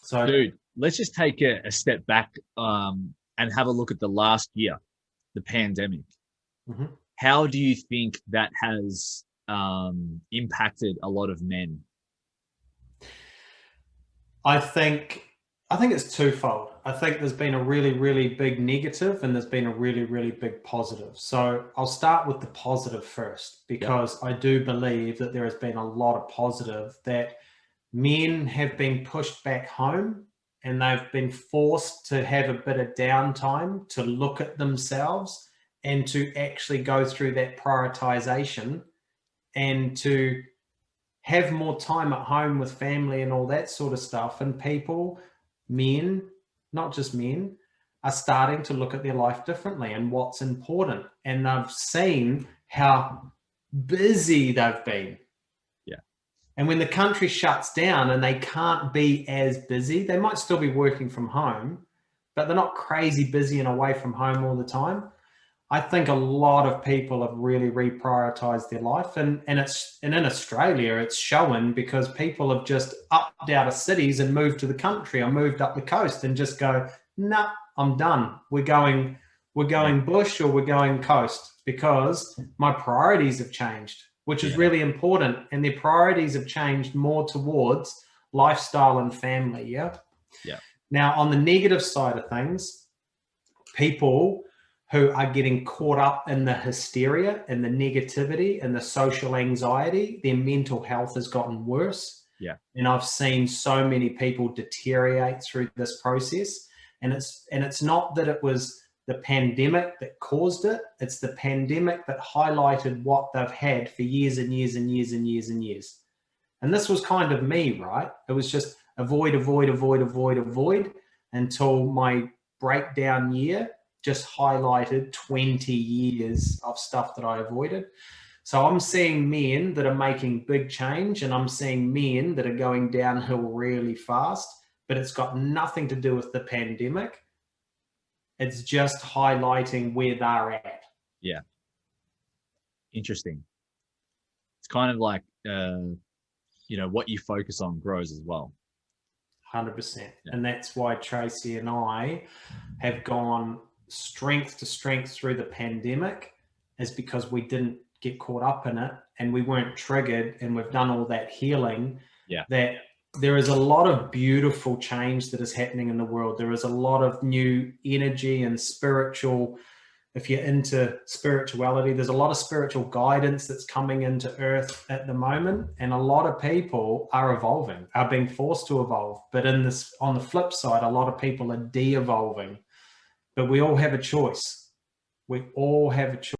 So Dude, let's just take a step back and have a look at the last year, the pandemic. mhm. How do you think that has impacted a lot of men? I think I think it's twofold. I think there's been a really, really big negative and there's been a really, really big positive. So I'll start with the positive first, Yep. because I do believe that there has been a lot of positive, that men have been pushed back home and they've been forced to have a bit of downtime to look at themselves and to actually go through that prioritization and to have more time at home with family and all that sort of stuff. And people, men, not just men, are starting to look at their life differently and what's important. And they've seen how busy they've been. Yeah. And when the country shuts down and they can't be as busy, they might still be working from home, but they're not crazy busy and away from home all the time. I think a lot of people have really reprioritized their life, and in Australia it's showing, because people have just upped out of cities and moved to the country or moved up the coast and just go, nah, I'm done. We're going bush or we're going coast, because my priorities have changed, which is Yeah. really important, and their priorities have changed more towards lifestyle and family. Yeah. Yeah. Now, on the negative side of things, people who are getting caught up in the hysteria and the negativity and the social anxiety, their mental health has gotten worse. Yeah. And I've seen so many people deteriorate through this process. And it's not that it was the pandemic that caused it. It's the pandemic that highlighted what they've had for years and years and years and years and years. And this was kind of me, right? It was just avoid, avoid, avoid, avoid, avoid, until my breakdown year just highlighted 20 years of stuff that I avoided. So I'm seeing men that are making big change, and I'm seeing men that are going downhill really fast, but it's got nothing to do with the pandemic. It's just highlighting where they're at. Yeah. Interesting. It's kind of like, what you focus on grows as well. 100%. Yeah. And that's why Tracy and I have gone strength to strength through the pandemic, is because we didn't get caught up in it and we weren't triggered, and we've done all that healing. Yeah. That there is a lot of beautiful change that is happening in the world. There is a lot of new energy and spiritual, if you're into spirituality, there's a lot of spiritual guidance that's coming into earth at the moment. And a lot of people are evolving, are being forced to evolve. But on the flip side, a lot of people are de-evolving. But we all have a choice. We all have a choice.